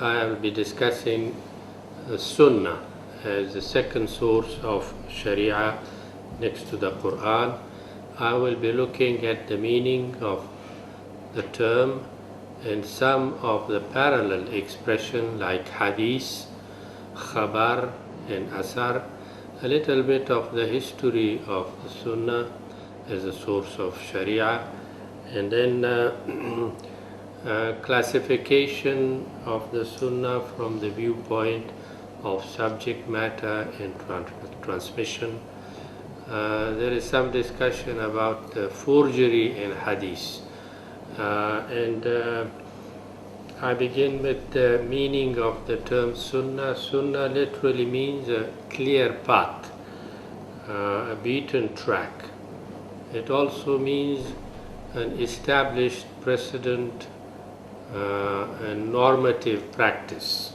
I will be discussing Sunnah as the second source of Sharia next to the Quran. I will be looking at the meaning of the term and some of the parallel expression like hadith, khabar and asar, a little bit of the history of the Sunnah as a source of Sharia, and then classification of the Sunnah from the viewpoint of subject matter and transmission. There is some discussion about forgery in hadith, and I begin with the meaning of the term Sunnah. Sunnah literally means a clear path, a beaten track. It also means an established precedent and normative practice,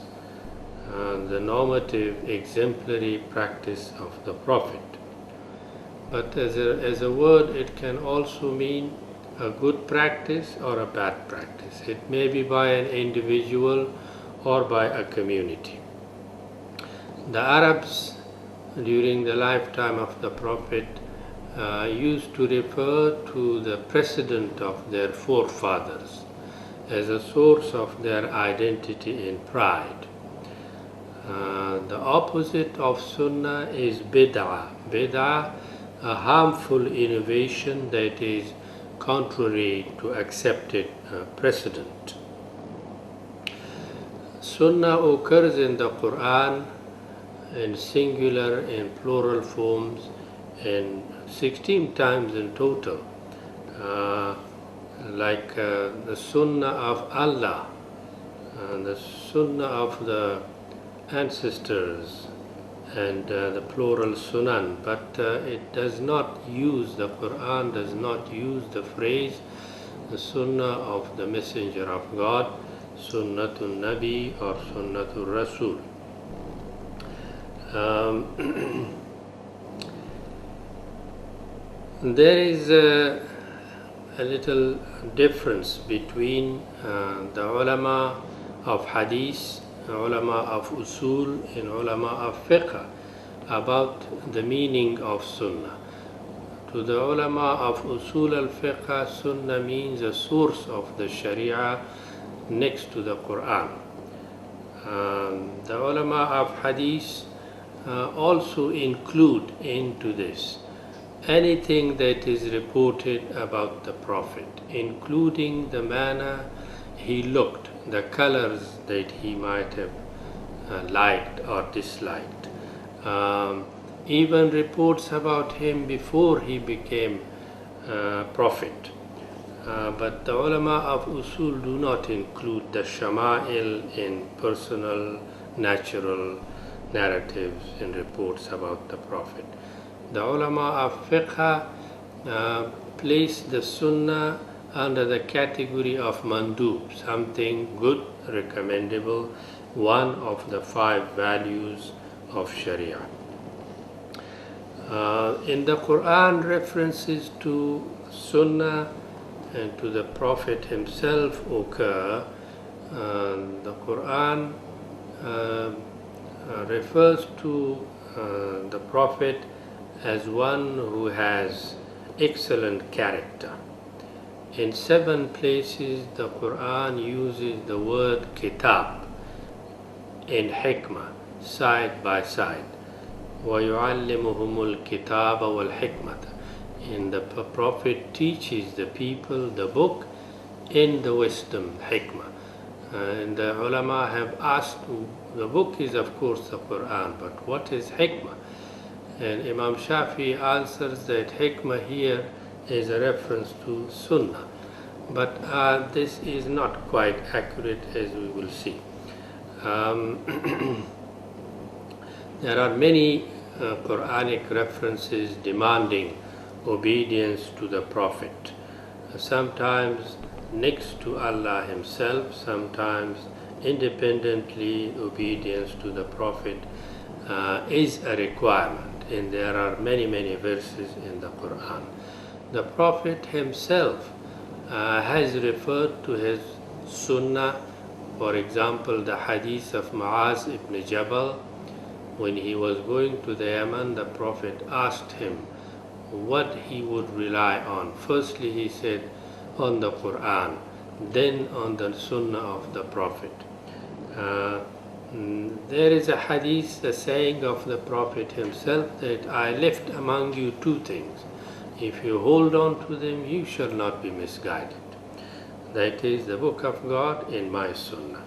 the normative exemplary practice of the Prophet. But as a word, it can also mean a good practice or a bad practice. It may be by an individual or by a community. The Arabs during the lifetime of the Prophet used to refer to the precedent of their forefathers as a source of their identity and pride. The opposite of Sunnah is Bid'ah. Bid'ah, a harmful innovation that is contrary to accepted precedent. Sunnah occurs in the Quran in singular and plural forms and 16 times in total, like the Sunnah of Allah, the Sunnah of the ancestors, and the plural Sunan, but it does not use, the Quran does not use the phrase the Sunnah of the Messenger of God, Sunnatul Nabi or Sunnatul Rasul. There is a little difference between the ulama of hadith, ulama of usul and ulama of fiqh about the meaning of sunnah. To the ulama of usul al-fiqh, sunnah means a source of the sharia next to the Quran. The ulama of hadith also include into this anything that is reported about the Prophet, including the manner he looked, the colors that he might have liked or disliked, even reports about him before he became Prophet. But the ulama of usul do not include the shama'il in personal, natural narratives and reports about the Prophet. The ulama of fiqh place the sunnah under the category of mandub, something good, recommendable, one of the 5 values of Sharia. In the Quran, references to Sunnah and to the Prophet himself occur. The Quran refers to the Prophet as one who has excellent character. In 7 places, the Quran uses the word kitab and hikmah side by side. وَيُعَلِّمُهُمُ الْكِتَابَ وَالْحِكْمَةَ. And the Prophet teaches the people the book and the wisdom, hikmah. And the ulama have asked, the book is of course the Quran, but what is hikmah? And Imam Shafi answers that hikmah here is a reference to sunnah, but this is not quite accurate, as we will see. There are many Quranic references demanding obedience to the Prophet, sometimes next to Allah himself, sometimes independently. Obedience to the Prophet is a requirement, and there are many verses in the Quran. The Prophet himself has referred to his sunnah For example, the hadith of Muaz ibn Jabal, when he was going to the Yemen, the Prophet asked him what he would rely on. Firstly, he said, on the Quran, then on the Sunnah of the Prophet. There is a hadith, a saying of the Prophet himself, that I left among you two things. If you hold on to them, you shall not be misguided. That is the Book of God and my Sunnah.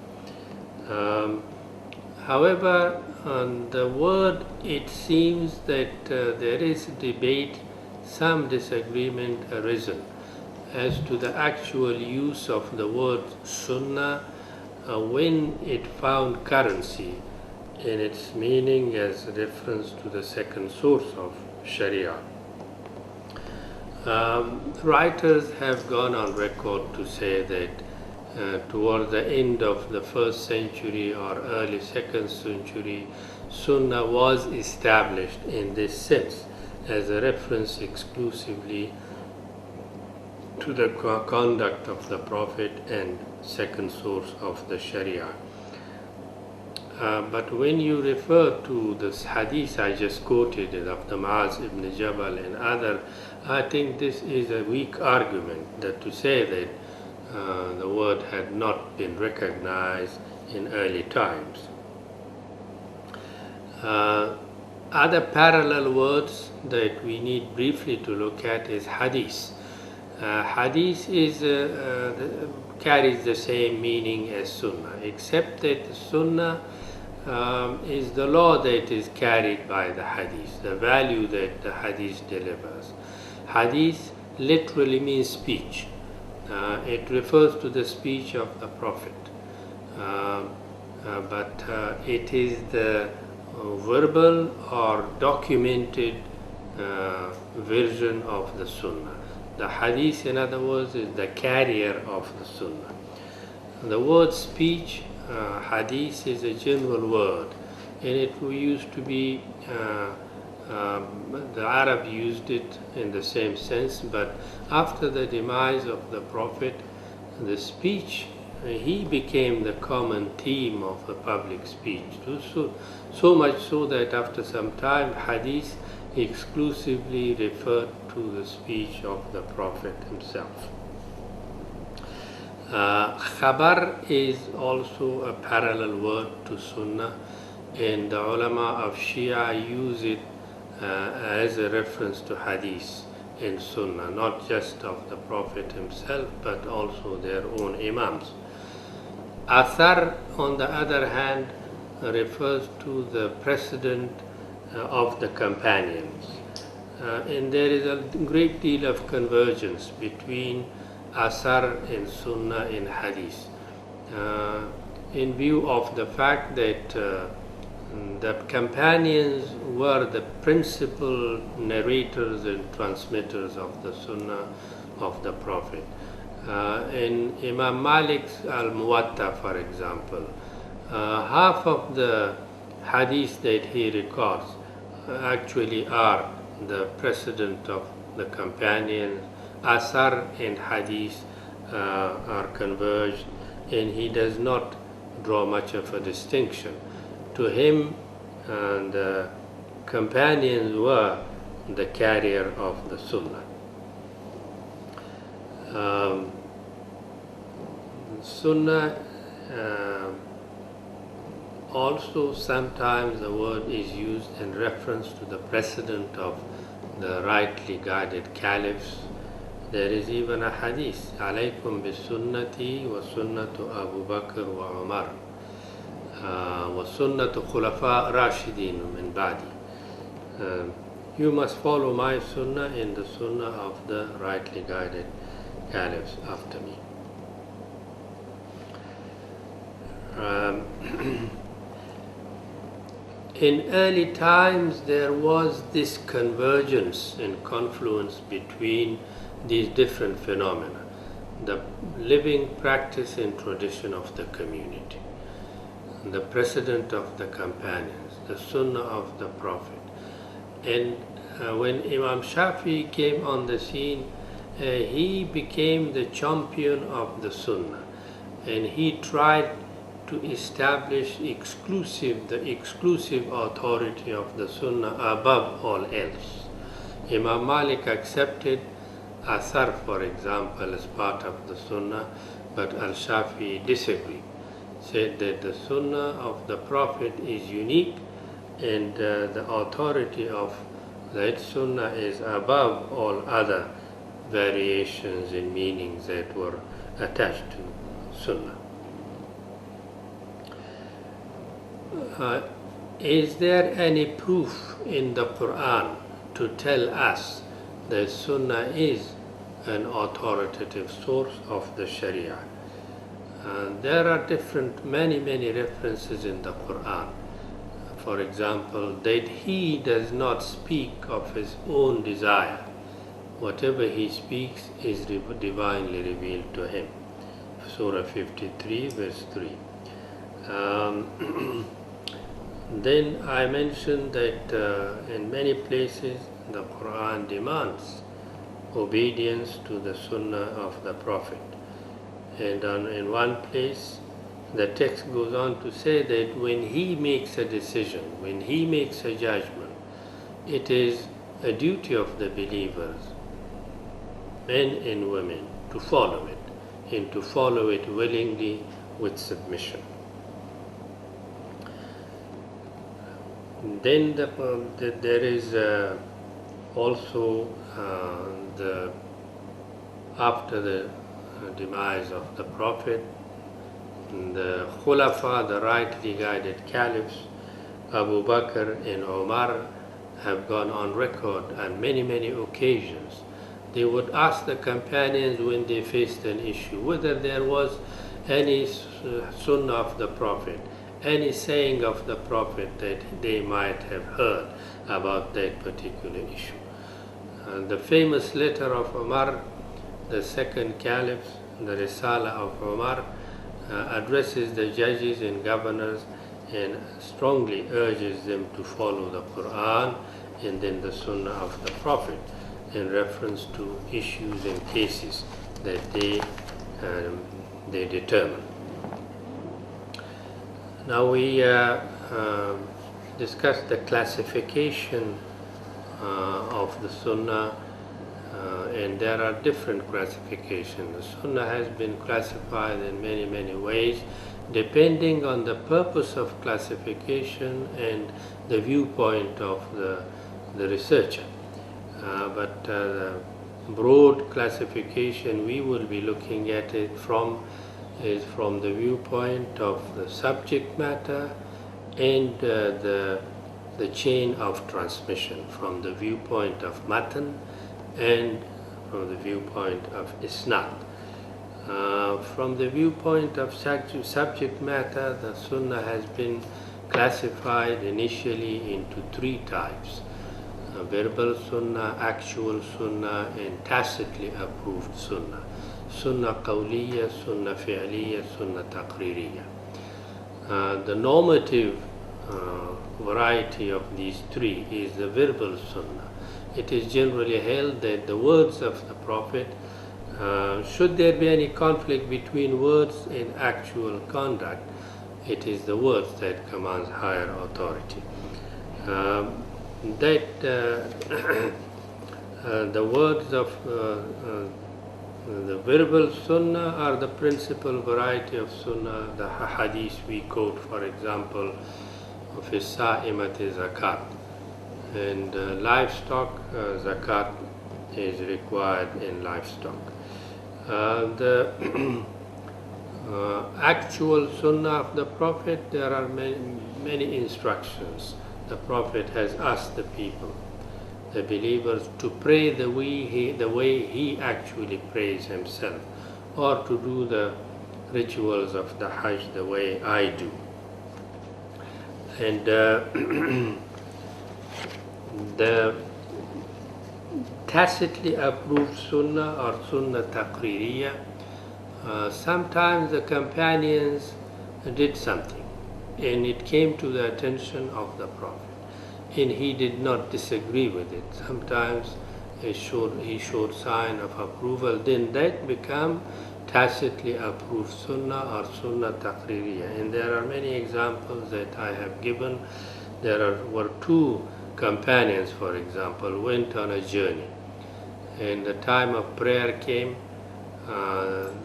However, on the word, it seems that there is debate, some disagreement arisen as to the actual use of the word Sunnah when it found currency in its meaning as reference to the second source of Sharia. Writers have gone on record to say that toward the end of the 1st century or early 2nd century, Sunnah was established in this sense as a reference exclusively to the conduct of the Prophet and second source of the Sharia. But when you refer to this hadith I just quoted of the Muaz ibn Jabal and other, I think this is a weak argument that to say that the word had not been recognized in early times. Other parallel words that we need briefly to look at is hadith. Hadith is, carries the same meaning as Sunnah, except that Sunnah is the law that is carried by the hadith, the value that the hadith delivers. Hadith literally means speech. It refers to the speech of the Prophet, but it is the verbal or documented version of the Sunnah. The hadith, in other words, is the carrier of the Sunnah. The word speech, hadith, is a general word, and it used to be, the Arab used it in the same sense, but after the demise of the Prophet, the speech, he became the common theme of the public speech. So much so that after some time, hadith exclusively referred to the speech of the Prophet himself. Khabar is also a parallel word to Sunnah, and the ulama of Shia use it as a reference to hadith and Sunnah, not just of the Prophet himself, but also their own imams. Athar, on the other hand, refers to the precedent of the companions. And there is a great deal of convergence between Asar and Sunnah in Hadith, in view of the fact that the companions were the principal narrators and transmitters of the Sunnah of the Prophet. In Imam Malik's Al-Muwatta, for example, half of the hadith that he records actually are the precedent of the companions. Asar and hadith are converged, and he does not draw much of a distinction. To him, the companions were the carrier of the Sunnah. Sunnah, also sometimes the word is used in reference to the precedent of the rightly guided caliphs. There is even a hadith, alaykum bi sunnati wa sunnatu Abu Bakr wa Umar wa sunnatu khulafa rashidin min ba'di. You must follow my sunnah and the sunnah of the rightly guided caliphs after me. In early times, there was this convergence and confluence between these different phenomena: the living practice and tradition of the community, the precedent of the companions, the Sunnah of the Prophet. And when Imam Shafi came on the scene, he became the champion of the Sunnah, and he tried to establish the exclusive authority of the Sunnah above all else. Imam Malik accepted Athar, for example, as part of the Sunnah, but Al-Shafi'i disagreed, said that the Sunnah of the Prophet is unique and the authority of that Sunnah is above all other variations in meanings that were attached to Sunnah. Is there any proof in the Quran to tell us that Sunnah is an authoritative source of the Sharia? There are many references in the Quran. For example, that he does not speak of his own desire. Whatever he speaks is divinely revealed to him. Surah 53, verse 3. Then I mentioned that in many places the Quran demands obedience to the Sunnah of the Prophet. And in one place, the text goes on to say that when he makes a decision, when he makes a judgment, it is a duty of the believers, men and women, to follow it, and to follow it willingly with submission. Then there is also after the demise of the Prophet, the Khulafa, the rightly guided caliphs, Abu Bakr and Umar, have gone on record on many occasions. They would ask the companions when they faced an issue whether there was any sunnah of the Prophet, any saying of the Prophet that they might have heard about that particular issue. The famous letter of Umar, the second caliph, the Risala of Umar, addresses the judges and governors and strongly urges them to follow the Quran and then the Sunnah of the Prophet in reference to issues and cases that they determine. Now we discussed the classification of the Sunnah, and there are different classifications. The Sunnah has been classified in many ways, depending on the purpose of classification and the viewpoint of the researcher. But the broad classification we will be looking at it is from the viewpoint of the subject matter and the chain of transmission, from the viewpoint of matan and from the viewpoint of isnad. From the viewpoint of subject matter, the Sunnah has been classified initially into three types: verbal Sunnah, actual Sunnah, and tacitly approved Sunnah. Sunnah qawliya, Sunnah fi'liya, Sunnah taqririya. The normative variety of these three is the verbal Sunnah. It is generally held that the words of the Prophet, should there be any conflict between words and actual conduct, it is the words that commands higher authority. The words of the verbal Sunnah are the principal variety of Sunnah. The hadith we quote, for example, of As-Sa'imat zakat, and livestock zakat is required in livestock. The actual Sunnah of the Prophet, there are many instructions. The Prophet has asked the people, the believers, to pray the way he actually prays himself, or to do the rituals of the Hajj the way I do. And the tacitly approved Sunnah or Sunnah taqririya, sometimes the companions did something and it came to the attention of the Prophet, and he did not disagree with it. Sometimes he showed sign of approval, then that became tacitly approved sunnah or sunnah taqririyah. And there are many examples that I have given. Were two companions, for example, went on a journey, and the time of prayer came.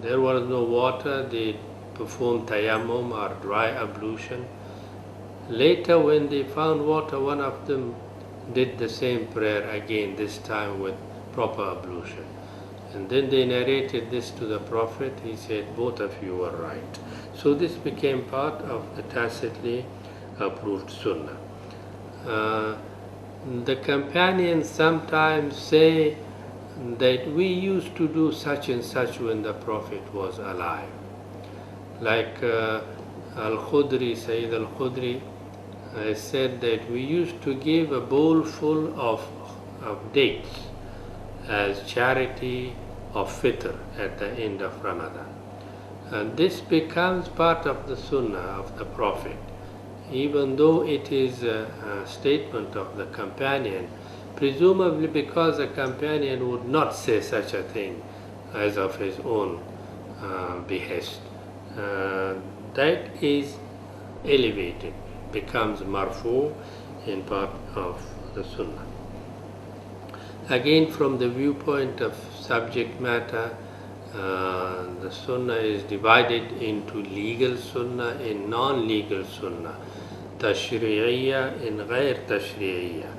There was no water. They performed tayammum or dry ablution. Later, when they found water, one of them did the same prayer again, this time with proper ablution. And then they narrated this to the Prophet. He said, both of you were right. So this became part of the tacitly approved sunnah. The companions sometimes say that we used to do such and such when the Prophet was alive. Like Al-Khudri, Sayyid Al-Khudri said that we used to give a bowl full of dates as charity of fitr at the end of Ramadan. And this becomes part of the sunnah of the Prophet. Even though it is a statement of the companion, presumably because the companion would not say such a thing as of his own behest. That is elevated, becomes marfu in part of the sunnah. Again, from the viewpoint of subject matter, the sunnah is divided into legal sunnah and non-legal sunnah, tashri'iyya and ghair tashri'iyya.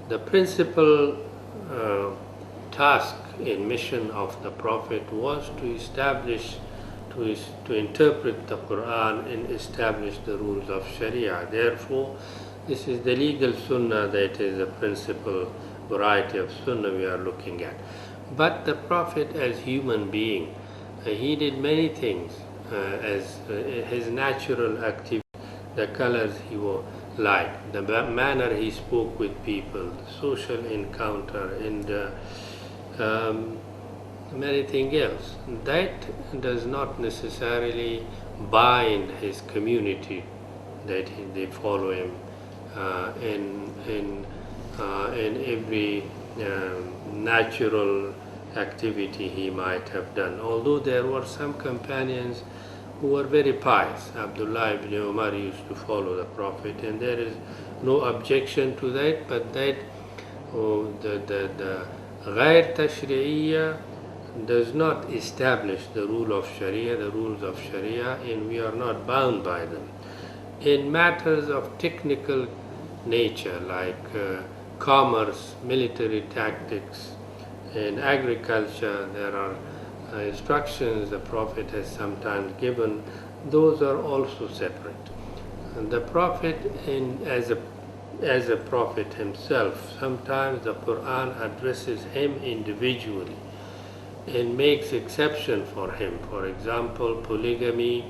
The principal task and mission of the Prophet was to establish, to interpret the Quran and establish the rules of Sharia. Therefore, this is the legal sunnah that is the principal variety of sunnah we are looking at. But the Prophet as human being, he did many things as his natural activity, the colors he wore, like the manner he spoke with people, the social encounter, and anything else. That does not necessarily bind his community that they follow him in every natural activity he might have done. Although there were some companions who were very pious. Abdullah ibn Umar used to follow the Prophet, and there is no objection to that, but that the ghair tashri'iyya does not establish the rule of Sharia, the rules of Sharia, and we are not bound by them. In matters of technical nature, like commerce, military tactics, and agriculture, there are instructions the Prophet has sometimes given. Those are also separate. And the Prophet, as a Prophet himself, sometimes the Quran addresses him individually and makes exception for him. For example, polygamy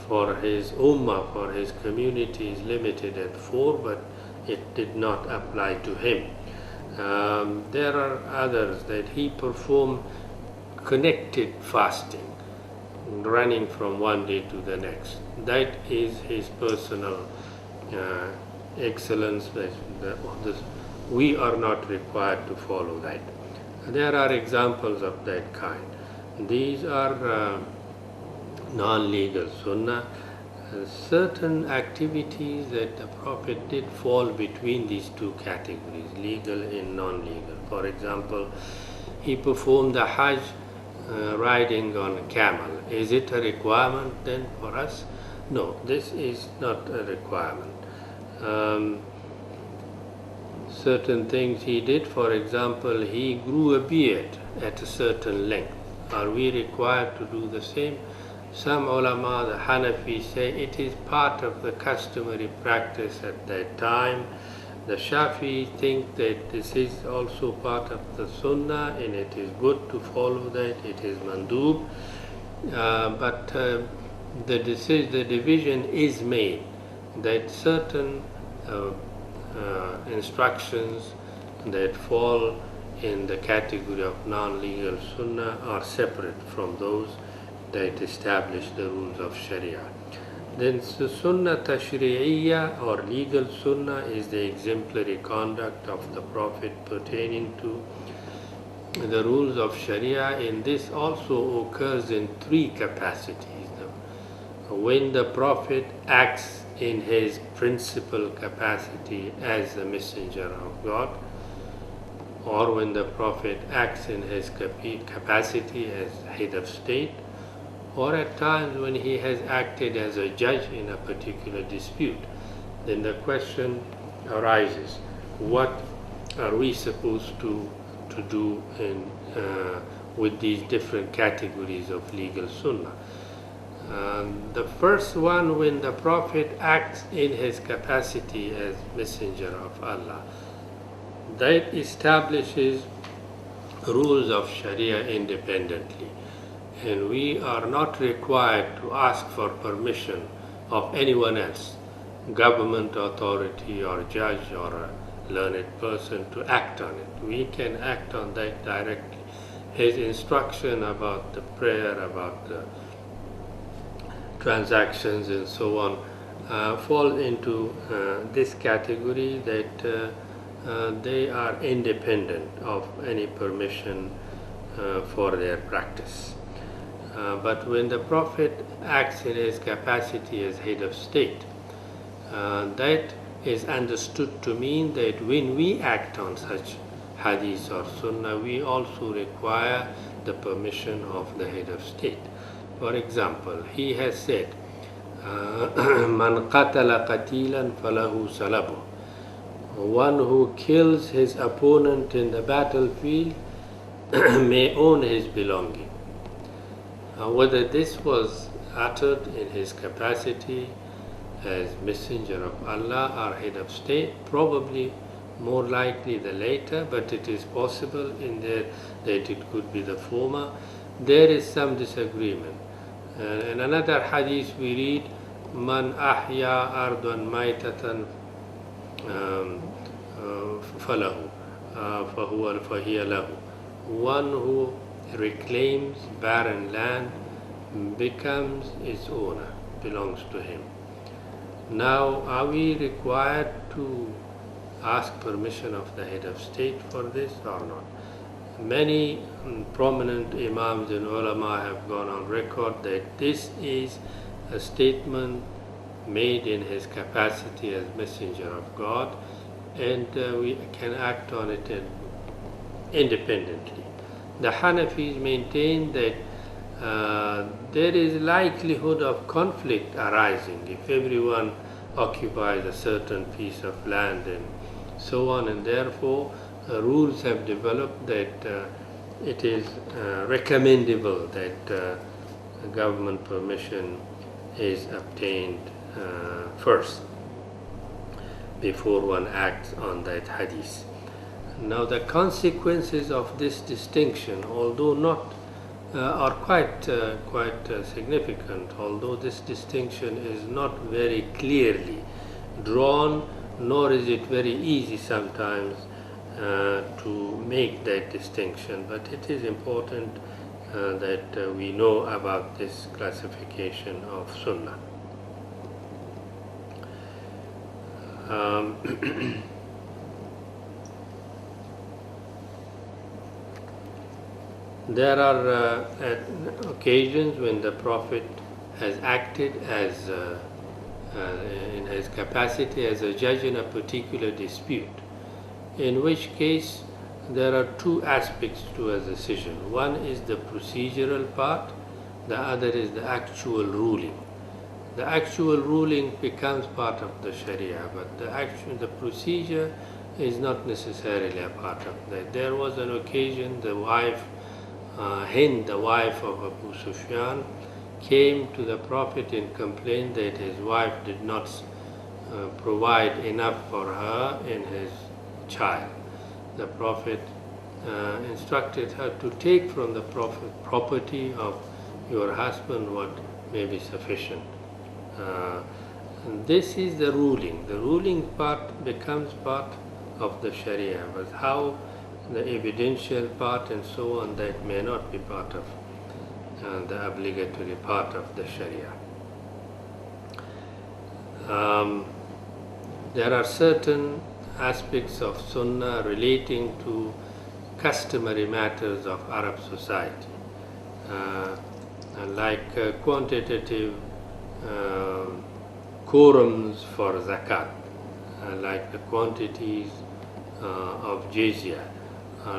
for his ummah, for his community, is limited at 4, but it did not apply to him. There are others that he performed connected fasting, running from one day to the next. That is his personal excellence. We are not required to follow that. There are examples of that kind. These are non-legal sunnah. Certain activities that the Prophet did fall between these two categories, legal and non-legal. For example, he performed the Hajj riding on a camel. Is it a requirement then for us? No, this is not a requirement. Certain things he did, for example, he grew a beard at a certain length. Are we required to do the same? Some ulama, the Hanafi, say it is part of the customary practice at that time. The Shafi think that this is also part of the Sunnah and it is good to follow that, it is mandub. But the division is made that certain instructions that fall in the category of non-legal Sunnah are separate from those that establish the rules of Sharia. Then the Sunnah Tashri'iyya or legal Sunnah is the exemplary conduct of the Prophet pertaining to the rules of Sharia in this also occurs in three capacities. When the Prophet acts in his principal capacity as the messenger of God, or when the Prophet acts in his capacity as head of state, or at times when he has acted as a judge in a particular dispute, then the question arises, what are we supposed to do with these different categories of legal sunnah? The first one, when the Prophet acts in his capacity as messenger of Allah, that establishes rules of Sharia independently, and we are not required to ask for permission of anyone else, government authority or judge or a learned person, to act on it. We can act on that directly. His instruction about the prayer, about the transactions and so on fall into this category, that they are independent of any permission for their practice. But when the Prophet acts in his capacity as head of state, that is understood to mean that when we act on such hadith or sunnah, we also require the permission of the head of state. For example, he has said, "Man qatala qatilan falahu salabu." One who kills his opponent in the battlefield may own his belonging. Whether this was uttered in his capacity as messenger of Allah or head of state, probably more likely the later, but it is possible in there that it could be the former. There is some disagreement. In another hadith we read, "Man ahya ardan maitatan falahu, fahiya lahu." One who reclaims barren land becomes its owner, belongs to him. Now, are we required to ask permission of the head of state for this or not? Many prominent imams and ulama have gone on record that this is a statement made in his capacity as messenger of God, and we can act on it independently. The Hanafis maintain that there is likelihood of conflict arising if everyone occupies a certain piece of land and so on, and therefore rules have developed that it is recommendable that government permission is obtained first before one acts on that hadith. Now, the consequences of this distinction, although not are quite significant, although this distinction is not very clearly drawn, nor is it very easy sometimes to make that distinction, but it is important that we know about this classification of sunnah. There are occasions when the Prophet has acted as in his capacity as a judge in a particular dispute, in which case there are two aspects to a decision. One is the procedural part, the other is the actual ruling. The actual ruling becomes part of the Sharia, but the procedure is not necessarily a part of that. There was an occasion the wife, Hind, the wife of Abu Sufyan, came to the Prophet and complained that his wife did not provide enough for her and his child. The Prophet instructed her to take from the property of your husband what may be sufficient. This is the ruling. The ruling part becomes part of the Sharia, but how the evidential part and so on, that may not be part of the obligatory part of the Sharia. There are certain aspects of Sunnah relating to customary matters of Arab society, like quantitative quorums for zakat, like the quantities of jizya,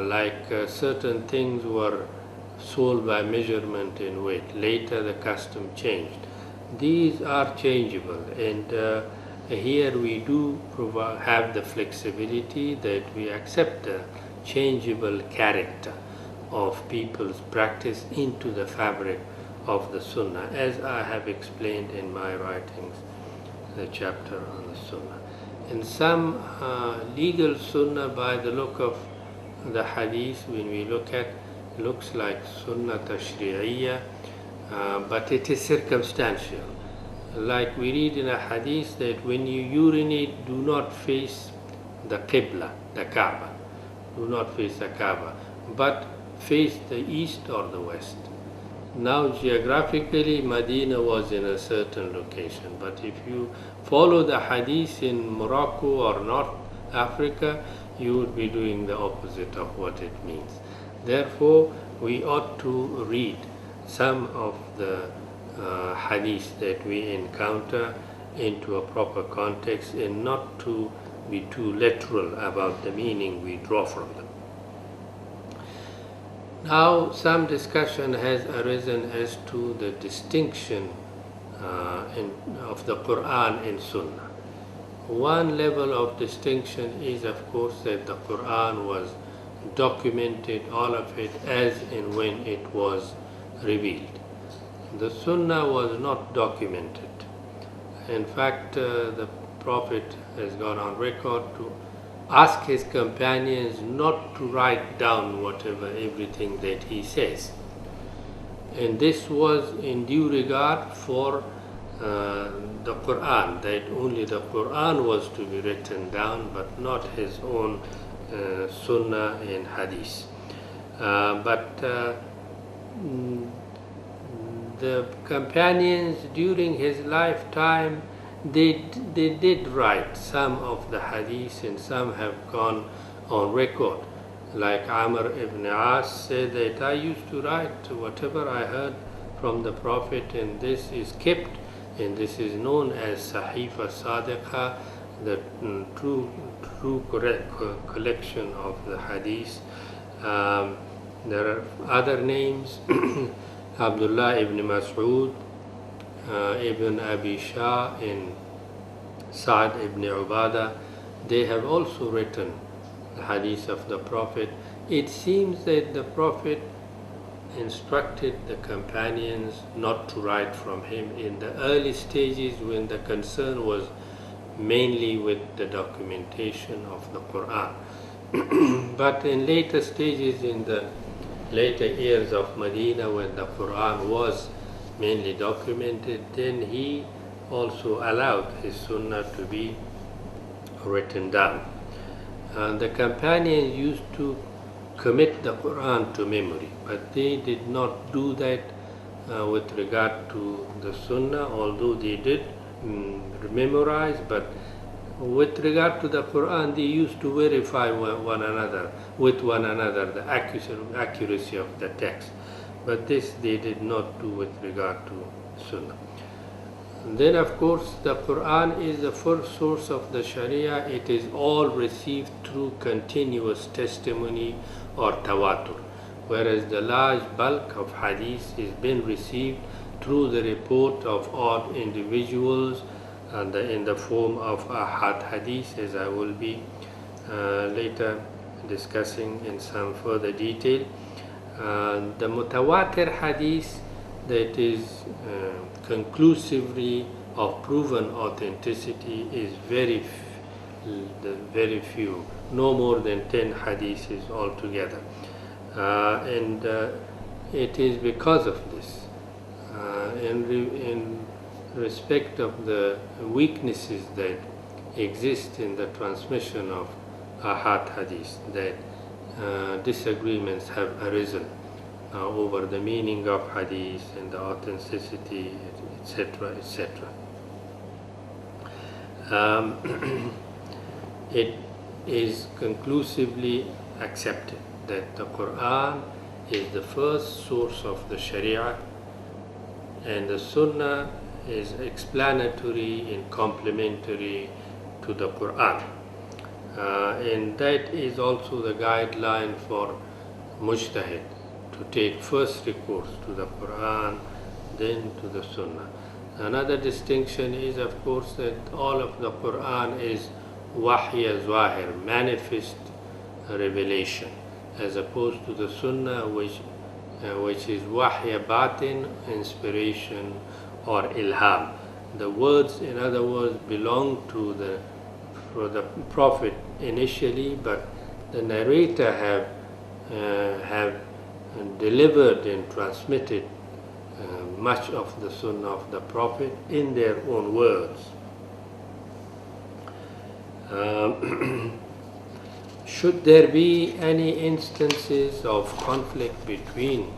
like certain things were sold by measurement in weight. Later the custom changed. These are changeable, and here we do have the flexibility that we accept the changeable character of people's practice into the fabric of the Sunnah, as I have explained in my writings, the chapter on the Sunnah. In some legal Sunnah, by the look of the Hadith, when we look at, looks like Sunnah Tashri'iyya, but it is circumstantial. Like we read in a Hadith that when you urinate, do not face the Qibla, the Kaaba. Do not face the Kaaba, but face the east or the west. Now geographically Medina was in a certain location, but if you follow the Hadith in Morocco or North Africa, you would be doing the opposite of what it means. Therefore, we ought to read some of the Hadith that we encounter into a proper context and not to be too literal about the meaning we draw from them. Now, some discussion has arisen as to the distinction of the Quran and Sunnah. One level of distinction is, of course, that the Quran was documented, all of it, as and when it was revealed. The Sunnah was not documented. In fact, the Prophet has gone on record to ask his companions not to write down everything that he says. And this was in due regard for the Quran, that only the Quran was to be written down, but not his own Sunnah and Hadith. But the companions during his lifetime, they did write some of the Hadith, and some have gone on record. Like Amr ibn As said that I used to write whatever I heard from the Prophet, and this is kept, and this is known as Sahifa Sadiqa, the true correct collection of the Hadith. There are other names, Abdullah ibn Mas'ud, Ibn Abi Shah, and Sa'd ibn Ubadah. They have also written the Hadith of the Prophet. It seems that the Prophet instructed the companions not to write from him in the early stages, when the concern was mainly with the documentation of the Quran. But in later stages, in the later years of Medina, when the Quran was mainly documented, then he also allowed his Sunnah to be written down. The companions used to commit the Quran to memory, but they did not do that with regard to the Sunnah, although they did memorize, but with regard to the Quran, they used to verify with one another the accuracy of the text. But this they did not do with regard to Sunnah. And then, of course, the Quran is the first source of the Sharia. It is all received through continuous testimony or tawatur, whereas the large bulk of Hadith is being received through the report of odd individuals, and in the form of Ahad Hadith, as I will be later discussing in some further detail. The Mutawatir Hadith, that is conclusively of proven authenticity, is very few, no more than 10 hadiths altogether. And it is because of this, in respect of the weaknesses that exist in the transmission of Ahad Hadith, that disagreements have arisen over the meaning of Hadith and the authenticity, etc., etc. It is conclusively accepted that the Quran is the first source of the Sharia, and the Sunnah is explanatory and complementary to the Quran. And that is also the guideline for mujtahid, to take first recourse to the Quran, then to the Sunnah. Another distinction is, of course, that all of the Quran is wahya zahir, manifest revelation, as opposed to the Sunnah, which is wahya batin, inspiration or ilham. The words, in other words, belong to the Prophet initially, but the narrator have delivered and transmitted much of the Sunnah of the Prophet in their own words. Should there be any instances of conflict between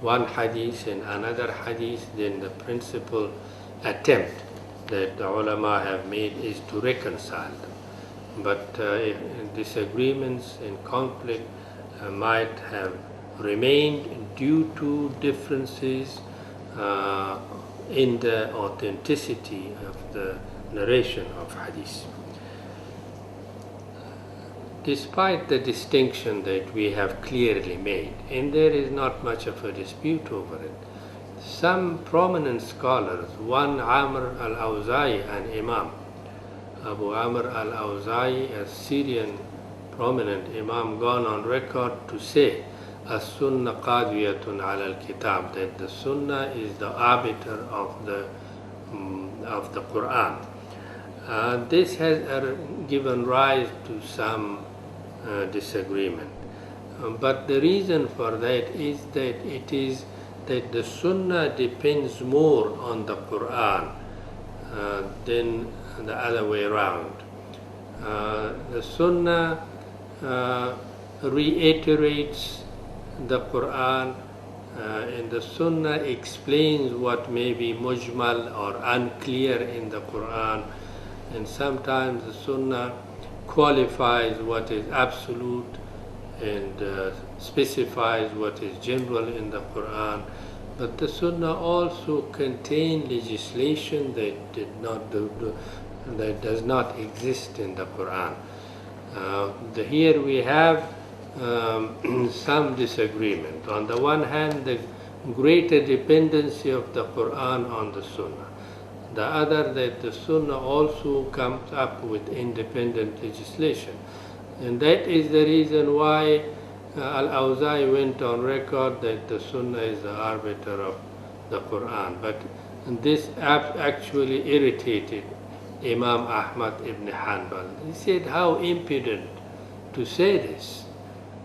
one hadith and another hadith, then the principal attempt that the ulama have made is to reconcile them. But disagreements and conflict might have remained due to differences in the authenticity of the narration of hadith. Despite the distinction that we have clearly made, and there is not much of a dispute over it, some prominent scholars, one Amr al-Awza'i, an Imam, Abu Amr al-Awza'i, a Syrian prominent Imam, gone on record to say, As-Sunnah qadiyatun ala al-kitab, that the Sunnah is the arbiter of the Quran. This has given rise to some disagreement. But the reason for that is that the Sunnah depends more on the Quran than the other way around. The Sunnah reiterates the Quran, and the Sunnah explains what may be mujmal or unclear in the Quran, and sometimes the Sunnah qualifies what is absolute and specifies what is general in the Quran. But the Sunnah also contains legislation that does not exist in the Quran. Here we have some disagreement. On the one hand, the greater dependency of the Quran on the Sunnah. The other, that the Sunnah also comes up with independent legislation. And that is the reason why Al-Awza'i went on record that the Sunnah is the arbiter of the Quran. But this actually irritated Imam Ahmad ibn Hanbal. He said, how impudent to say this.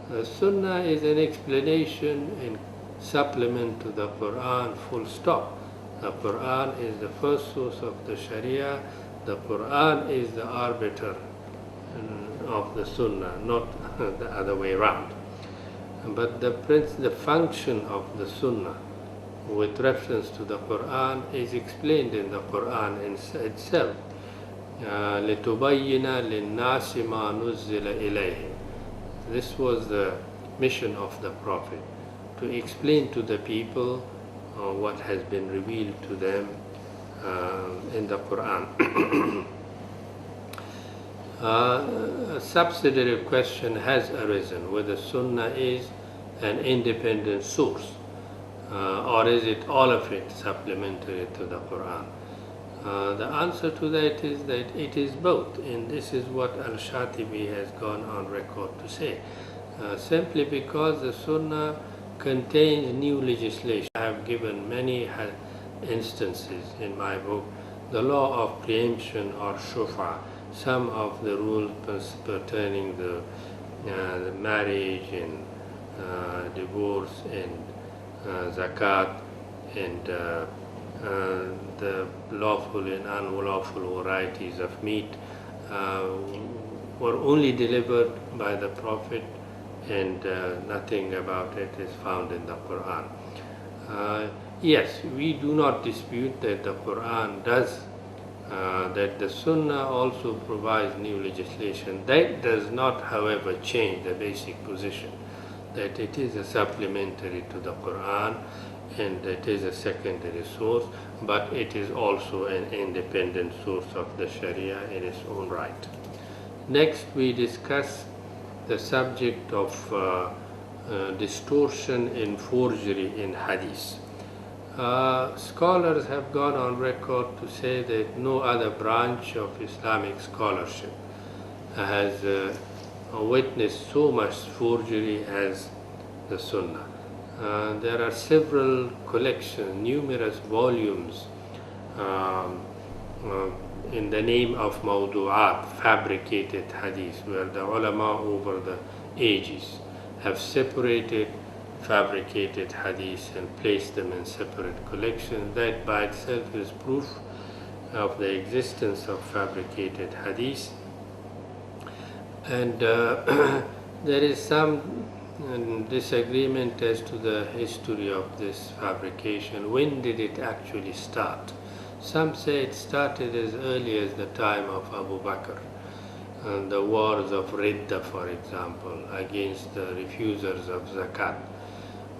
The Sunnah is an explanation and supplement to the Quran, full stop. The Quran is the first source of the Sharia. The Quran is the arbiter of the Sunnah, not the other way around. But the function of the Sunnah with reference to the Quran is explained in the Quran itself. لِتُبَيِّنَ لِلنَّاسِ مَا نُزِّلَ إِلَيْهِمْ. This was the mission of the Prophet, to explain to the people what has been revealed to them in the Quran. A subsidiary question has arisen whether Sunnah is an independent source or is it all of it supplementary to the Quran. The answer to that is that it is both, and this is what Al-Shatibi has gone on record to say. Simply because the Sunnah contains new legislation. I have given many instances in my book, the law of preemption or shufa, some of the rules pertaining to the marriage and divorce and zakat and the lawful and unlawful varieties of meat were only delivered by the Prophet, and nothing about it is found in the Quran. Yes, we do not dispute that the Quran does, that the Sunnah also provides new legislation. That does not, however, change the basic position that it is a supplementary to the Quran and it is a secondary source, but it is also an independent source of the Sharia in its own right. Next, we discuss the subject of distortion and forgery in hadith. Scholars have gone on record to say that no other branch of Islamic scholarship has witnessed so much forgery as the Sunnah. There are several collections, numerous volumes in the name of mawdu'at, fabricated hadith, where the ulama over the ages have separated fabricated hadith and placed them in separate collections. That by itself is proof of the existence of fabricated hadith. And there is some disagreement as to the history of this fabrication. When did it actually start? Some say it started as early as the time of Abu Bakr, and the wars of Ridda, for example, against the refusers of zakat.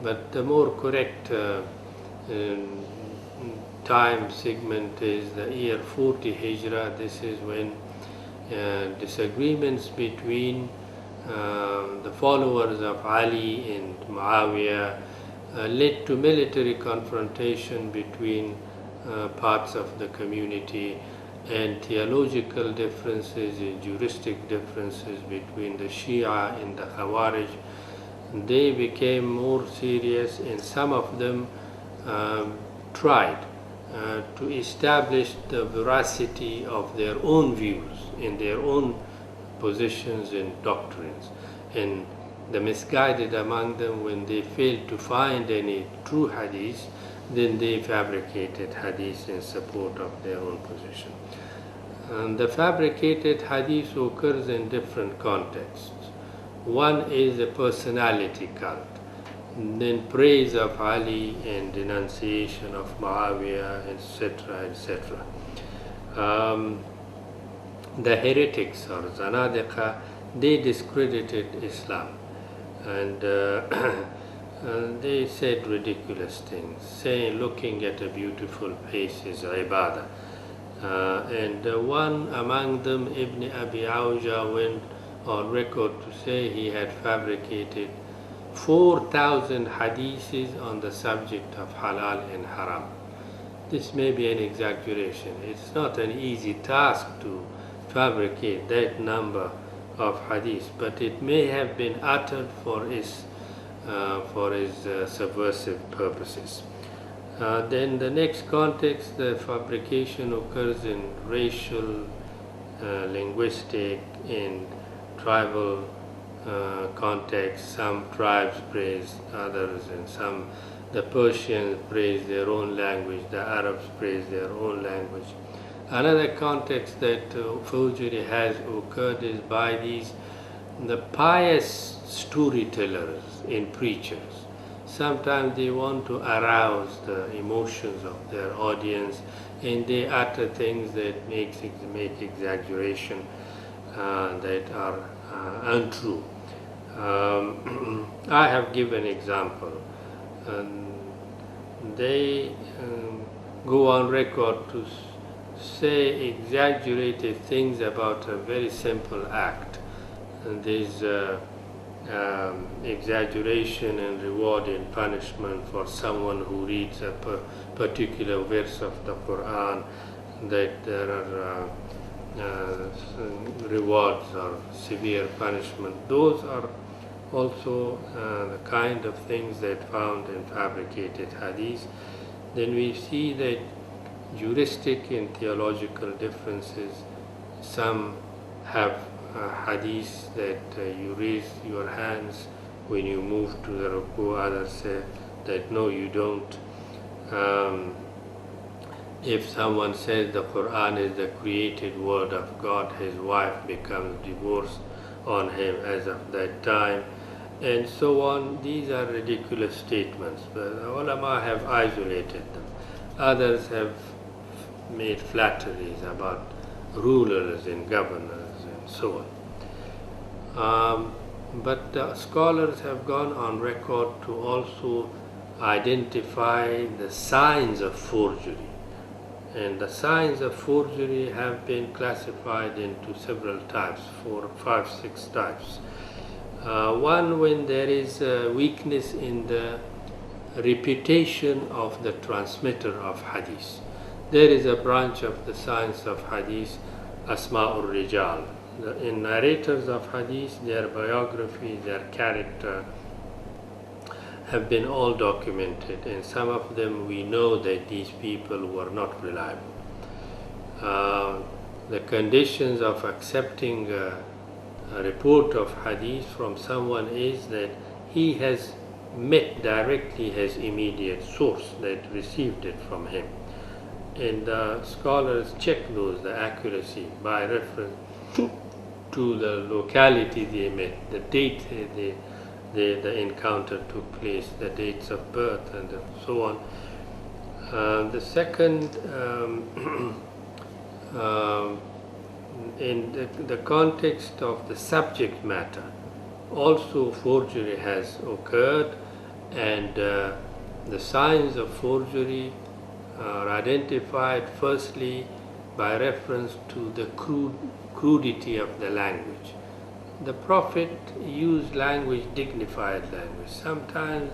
But the more correct time segment is the year 40 Hijrah. This is when disagreements between the followers of Ali and Muawiyah led to military confrontation between parts of the community, and theological differences and juristic differences between the Shia and the Khawarij. They became more serious, and some of them tried to establish the veracity of their own views in their own positions and doctrines. And the misguided among them, when they failed to find any true hadith, then they fabricated hadith in support of their own position. And the fabricated hadith occurs in different contexts. One is a personality cult, then praise of Ali and denunciation of Muawiyah, etc., etc. The heretics or Zanadiqa, they discredited Islam, and they said ridiculous things, saying looking at a beautiful face is ibadah. And one among them, Ibn Abi Awja, went on record to say he had fabricated 4,000 hadiths on the subject of halal and haram. This may be an exaggeration. It's not an easy task to fabricate that number of hadiths, but it may have been uttered for his subversive purposes. Then the next context, the fabrication occurs in racial, linguistic, and tribal context. Some tribes praise others, and the Persians praise their own language, the Arabs praise their own language. Another context that forgery has occurred is by the pious storytellers and preachers. Sometimes they want to arouse the emotions of their audience, and they utter things that make exaggeration that are untrue. I have given example. They go on record to say exaggerated things about a very simple act. And there's exaggeration and reward and punishment for someone who reads a particular verse of the Quran, that there are rewards or severe punishment. Those are also the kind of things that found in fabricated hadith. Then we see that juristic and theological differences. Some have hadith that you raise your hands when you move to the ruku. Others say that no, you don't. If someone says the Quran is the created word of God, his wife becomes divorced on him as of that time, and so on. These are ridiculous statements, but the ulama have isolated them. Others have made flatteries about rulers and governors and so on. But scholars have gone on record to also identify the signs of forgery. And the signs of forgery have been classified into several types, 4, 5, 6 types. One, when there is a weakness in the reputation of the transmitter of hadith. There is a branch of the science of hadith, Asma'ur Rijal. In narrators of hadith, their biography, their character have been all documented, and some of them we know that these people were not reliable. The conditions of accepting a report of hadith from someone is that he has met directly his immediate source that received it from him. And scholars check those, the accuracy, by reference to the locality they met, the date the encounter took place, the dates of birth, and so on. The second, in the context of the subject matter, also forgery has occurred, and the signs of forgery are identified firstly by reference to the crudity of the language. The Prophet used language, dignified language. Sometimes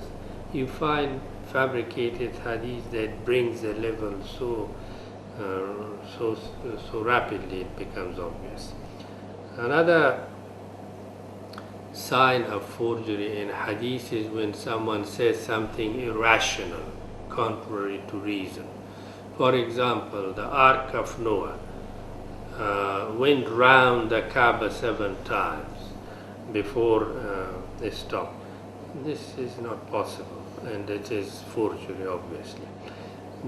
you find fabricated hadith that brings the level so rapidly it becomes obvious. Another sign of forgery in hadith is when someone says something irrational, contrary to reason. For example, the Ark of Noah went round the Kaaba 7 times before they stopped. This is not possible, and it is forgery, obviously.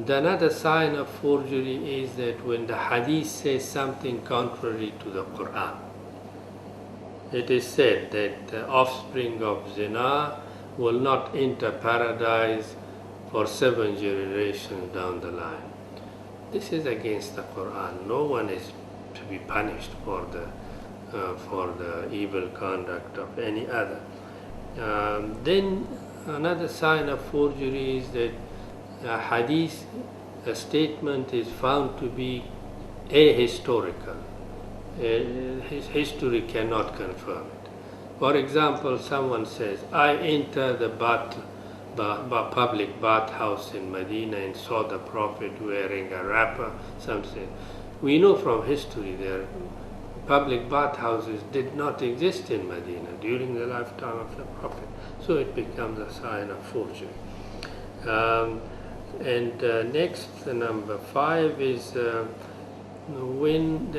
Another sign of forgery is that when the hadith says something contrary to the Quran. It is said that the offspring of zina will not enter paradise for 7 generations down the line. This is against the Quran. No one is to be punished for the evil conduct of any other. Then another sign of forgery is that a hadith, a statement is found to be ahistorical. His history cannot confirm it. For example, someone says, I entered the public bathhouse in Medina and saw the Prophet wearing a wrapper. Some say, we know from history that public bathhouses did not exist in Medina during the lifetime of the Prophet. So it becomes a sign of forgery. Next, number 5 is when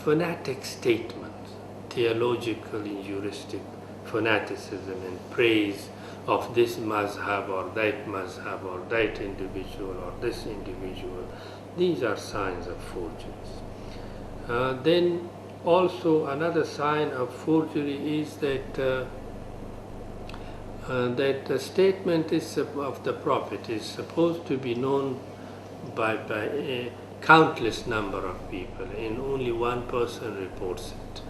fanatic statements, theological and juristic fanaticism and praise of this mazhab or that individual or this individual, these are signs of forgeries. Then also another sign of forgery is that the statement of the Prophet is supposed to be known by a countless number of people, and only one person reports it.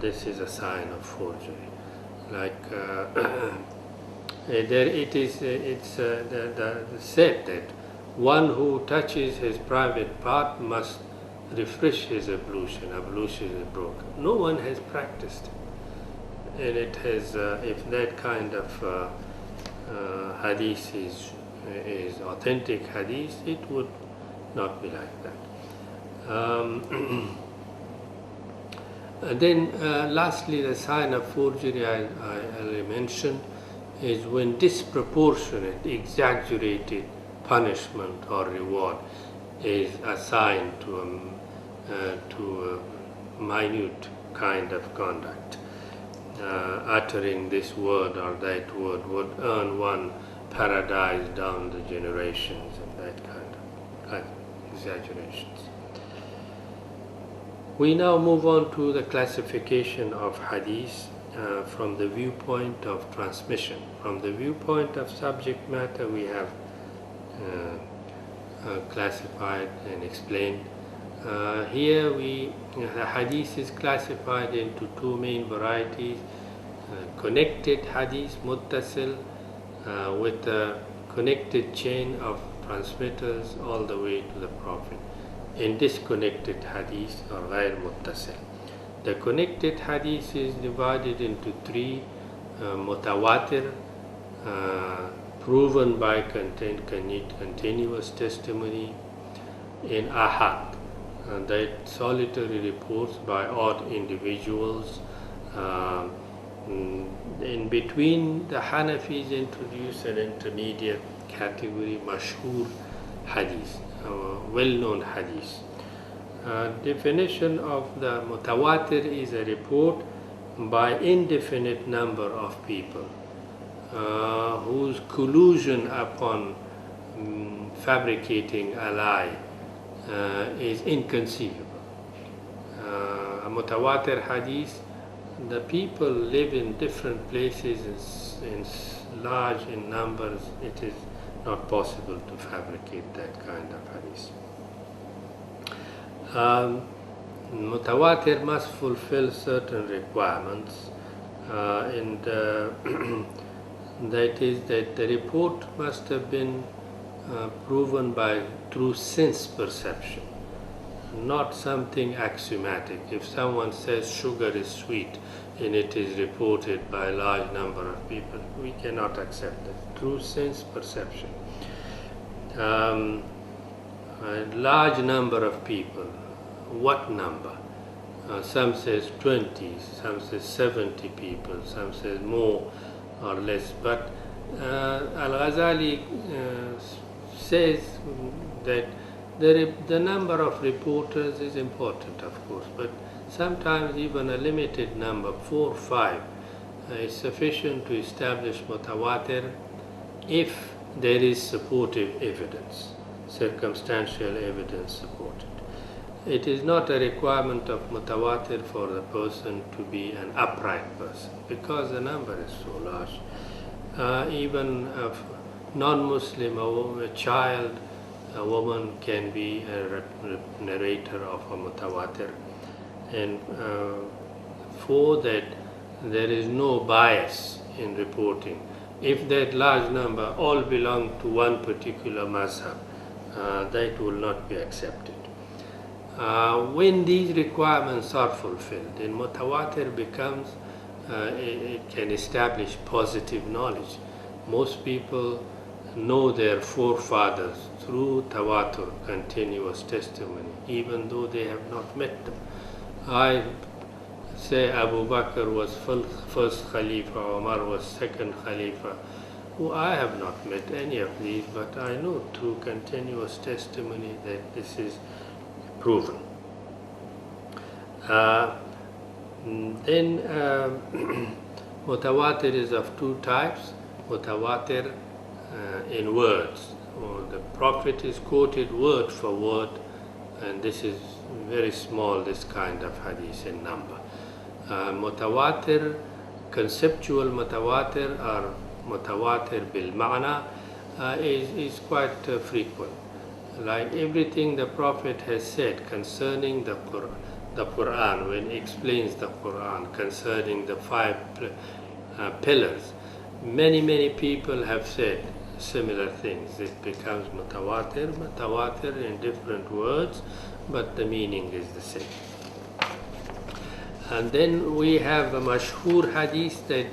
This is a sign of forgery. Like it's said that one who touches his private part must refresh his ablution. Ablution is broken. No one has practiced it, and it has. If that kind of hadith is authentic hadith, it would not be like that. Then lastly, the sign of forgery I already mentioned is when disproportionate, exaggerated punishment or reward is assigned to a minute kind of conduct. Uttering this word or that word would earn one paradise down the generations, and that kind of exaggerations. We now move on to the classification of hadith from the viewpoint of transmission. From the viewpoint of subject matter, we have classified and explained Here the hadith is classified into two main varieties: connected hadith, muttasil, with a connected chain of transmitters all the way to the Prophet, and disconnected hadith or ghair muttasil. The connected hadith is divided into three: mutawatir, proven by continuous testimony; in ahad, that solitary reports by odd individuals. In between, the Hanafis introduce an intermediate category, mashhur hadith, well-known hadith. Definition of the mutawatir is a report by indefinite number of people whose collusion upon fabricating a lie is inconceivable. A mutawatir hadith, the people live in different places in large in numbers. It is not possible to fabricate that kind of hadith. Mutawatir must fulfill certain requirements, and that is that the report must have been proven by through sense perception, not something axiomatic. If someone says sugar is sweet and it is reported by a large number of people, we cannot accept that. Through sense perception. A large number of people. What number? Some says 20, some says 70 people, some says more or less. But Al-Ghazali says that the number of reporters is important, of course, but sometimes even a limited number, 4 or 5, is sufficient to establish mutawatir if there is supportive evidence, circumstantial evidence supported. It is not a requirement of mutawatir for the person to be an upright person, because the number is so large. Even a non-Muslim, a child, a woman can be a narrator of a mutawatir, and for that there is no bias in reporting. If that large number all belong to one particular mazhab, that will not be accepted. When these requirements are fulfilled, then mutawatir becomes, it can establish positive knowledge. Most people know their forefathers through tawatur, continuous testimony, even though they have not met them. I say Abu Bakr was first Khalifa, Umar was second Khalifa. Well, I have not met any of these, but I know through continuous testimony that this is proven. Then mutawatir is of two types. Mutawatir in words, or the Prophet is quoted word for word, and this is very small, this kind of hadith in number. Mutawatir, conceptual mutawatir or mutawatir bil ma'na is quite frequent. Like everything the Prophet has said concerning the Quran, when he explains the Quran, concerning the 5 pillars, many people have said similar things. It becomes mutawatir in different words, but the meaning is the same. And then we have a mashhur hadith that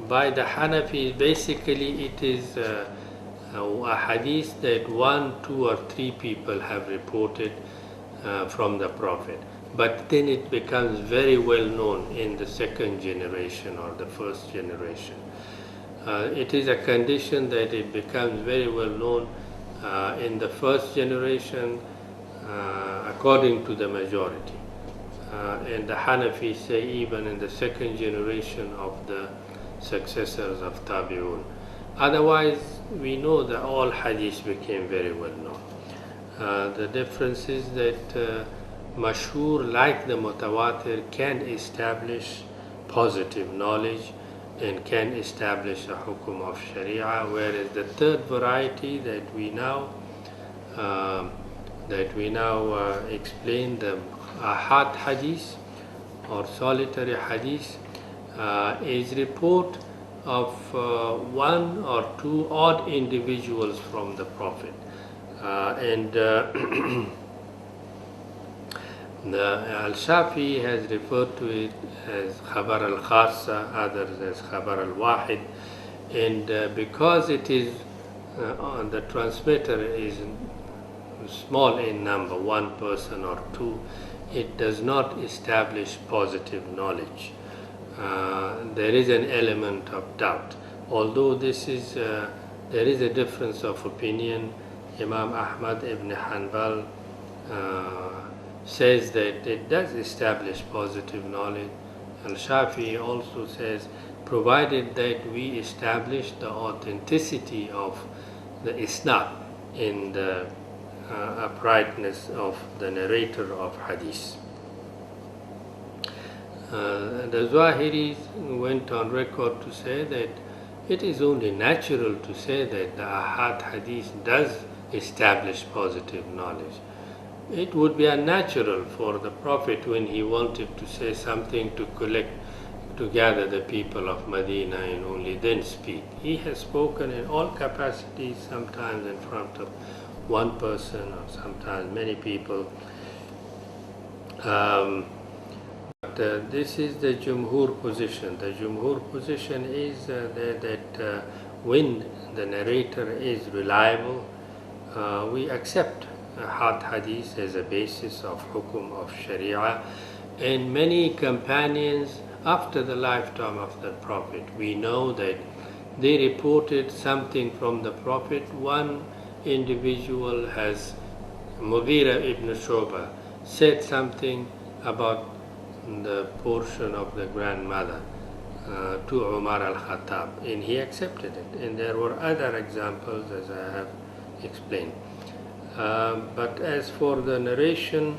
by the Hanafis, basically it is a hadith that 1, 2 or 3 people have reported from the Prophet, but then it becomes very well known in the second generation or the first generation. It is a condition that it becomes very well known in the first generation according to the majority. And the Hanafis say even in the second generation of the successors of Tabi'un. Otherwise, we know that all hadith became very well known. The difference is that mashhur, like the mutawatir, can establish positive knowledge and can establish a hukum of sharia, whereas the third variety that we now that we now explain the ahad hadith or solitary hadith is report of one or two odd individuals from the Prophet. The Al-Shafi has referred to it as Khabar al-Khassa, others as Khabar al-Wahid, and because it is the transmitter is small in number, one person or two, it does not establish positive knowledge. There is an element of doubt. Although this is there is a difference of opinion. Imam Ahmad ibn Hanbal says that it does establish positive knowledge. Al-Shafi also says, provided that we establish the authenticity of the isnad in the uprightness of the narrator of hadith. The Zahiris went on record to say that it is only natural to say that the ahad hadith does establish positive knowledge. It would be unnatural for the Prophet, when he wanted to say something, to gather the people of Medina and only then speak. He has spoken in all capacities, sometimes in front of one person or sometimes many people. This is the Jumhur position. The Jumhur position is that when the narrator is reliable, we accept ahad hadith as a basis of hukum of Sharia. And many companions after the lifetime of the Prophet, we know that they reported something from the Prophet. One individual has, Mughira ibn Shu'bah, said something about the portion of the grandmother to Umar al-Khattab, and he accepted it. And there were other examples, as I have explained. But as for the narration,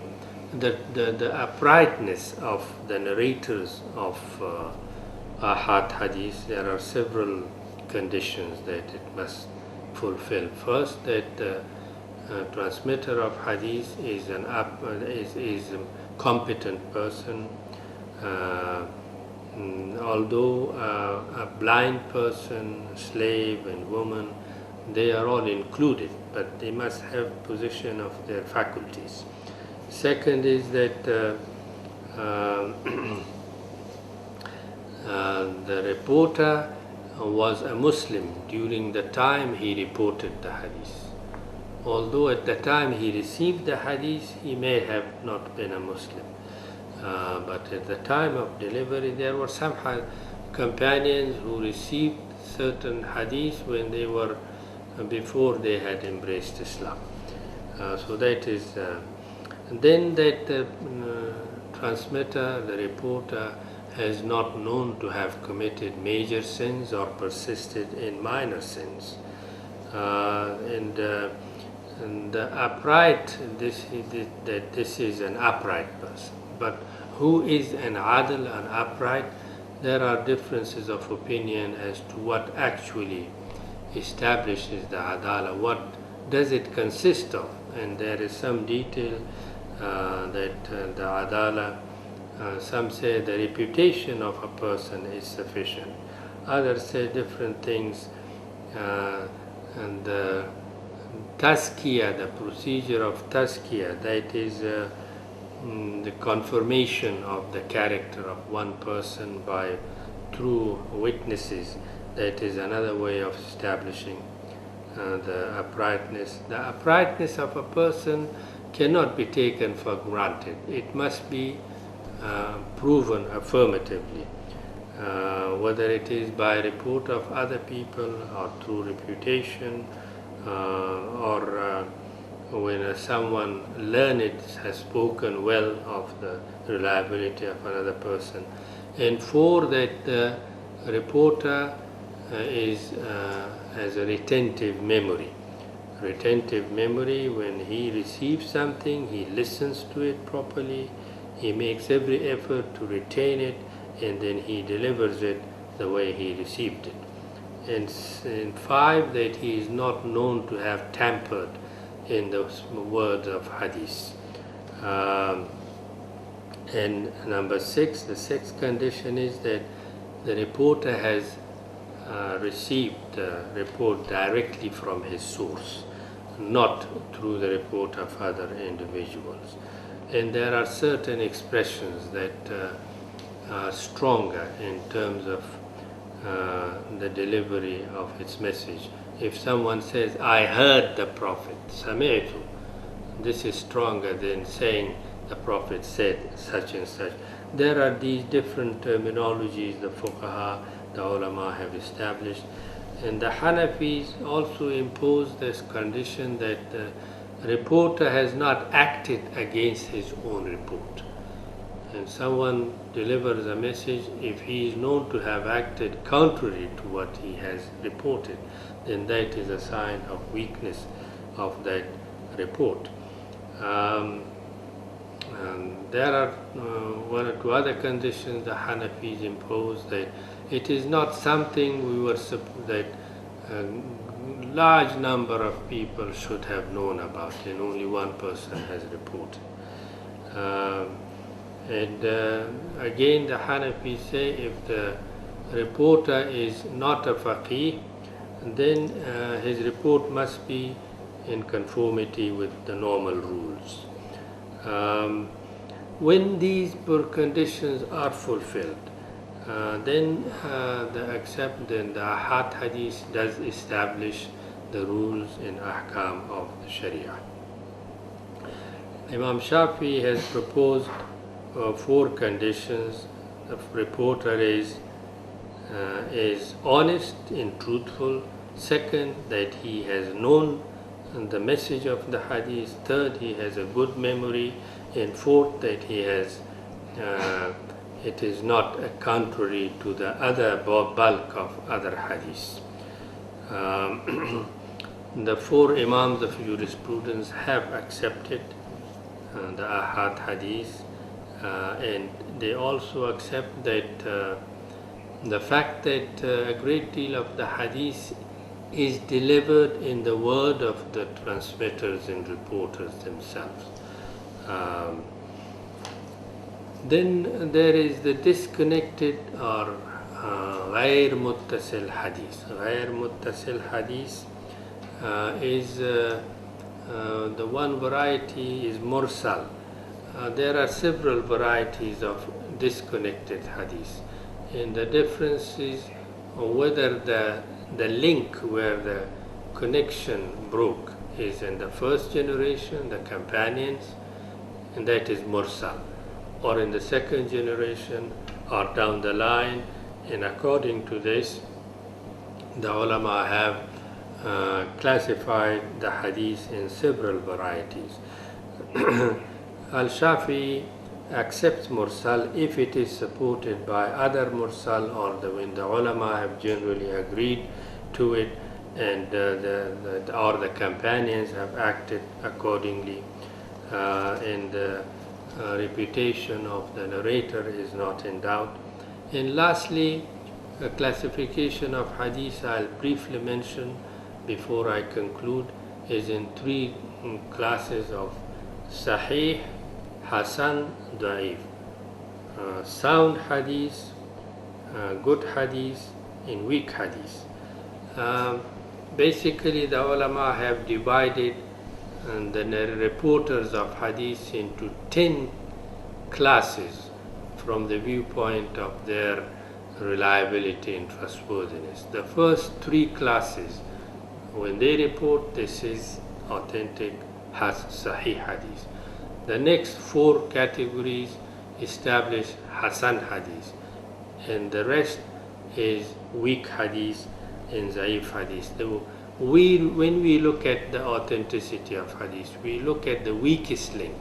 the uprightness of the narrators of ahad hadith, there are several conditions that it must fulfill. First, that the transmitter of hadith is a competent person. Although a blind person, slave and woman, they are all included, but they must have possession of their faculties. Second is that the reporter was a Muslim during the time he reported the hadith. Although at the time he received the hadith, he may have not been a Muslim. But at the time of delivery, there were some companions who received certain hadith when they were, before they had embraced Islam. So that is, then that the transmitter, the reporter, has not known to have committed major sins or persisted in minor sins. And the upright, this is an upright person. But who is an adil, an upright? There are differences of opinion as to what actually establishes the adala. What does it consist of? And there is some detail that the adala, some say the reputation of a person is sufficient. Others say different things. And the tazkiyah, the procedure of tazkiyah, that is the confirmation of the character of one person by true witnesses. That is another way of establishing the uprightness. The uprightness of a person cannot be taken for granted. It must be proven affirmatively, whether it is by report of other people or through reputation, or when someone learned has spoken well of the reliability of another person. And four, that the reporter has a retentive memory. Retentive memory, when he receives something, he listens to it properly, he makes every effort to retain it, and then he delivers it the way he received it. And five, that he is not known to have tampered in the words of hadith. And number 6, the sixth condition is that the reporter has received the report directly from his source, not through the report of other individuals. And there are certain expressions that are stronger in terms of the delivery of its message. If someone says, I heard the Prophet, Sami'tu, this is stronger than saying the Prophet said such and such. There are these different terminologies the fuqaha, the ulama have established. And the Hanafis also impose this condition that the reporter has not acted against his own report. And someone delivers a message, if he is known to have acted contrary to what he has reported, then that is a sign of weakness of that report. There are one or two other conditions the Hanafis impose, that it is not something that a large number of people should have known about, and only one person has reported. Again, the Hanafis say if the reporter is not a faqih, then his report must be in conformity with the normal rules. When these conditions are fulfilled, then the Ahad Hadith does establish the rules in ahkam of the Sharia. Imam Shafi has proposed 4 conditions. The reporter is honest and truthful. Second, that he has known the message of the hadith. Third, he has a good memory. And fourth, that he has it is not contrary to the other bulk of other hadiths. The 4 Imams of jurisprudence have accepted the Ahad Hadith, and they also accept that the fact that a great deal of the Hadith is delivered in the word of the transmitters and reporters themselves. Then there is the disconnected or غير متصل hadith. غير متصل hadith is the one variety is mursal. There are several varieties of disconnected hadith, and the difference is whether the link where the connection broke is in the first generation, the companions, and that is mursal, or in the second generation, or down the line. And according to this, the ulama have classified the hadith in several varieties. Al-Shafi accepts mursal if it is supported by other mursal, or when the ulama have generally agreed to it, and or the companions have acted accordingly, and the reputation of the narrator is not in doubt. And lastly, a classification of hadith I'll briefly mention before I conclude is in 3 classes of Sahih, Hasan, Da'if. Sound hadith, good hadith, and weak hadith. Basically, the ulama have divided the reporters of hadith into 10 classes from the viewpoint of their reliability and trustworthiness. The first 3 classes, when they report, this is authentic Sahih hadith. The next 4 categories establish Hasan hadith, and the rest is weak hadith and Zaif hadith. When we look at the authenticity of hadith, we look at the weakest link.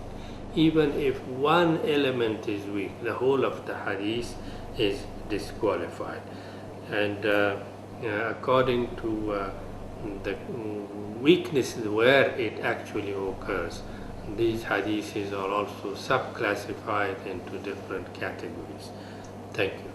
Even if one element is weak, the whole of the hadith is disqualified. And according to the weakness where it actually occurs, these hadiths are also sub-classified into different categories. Thank you.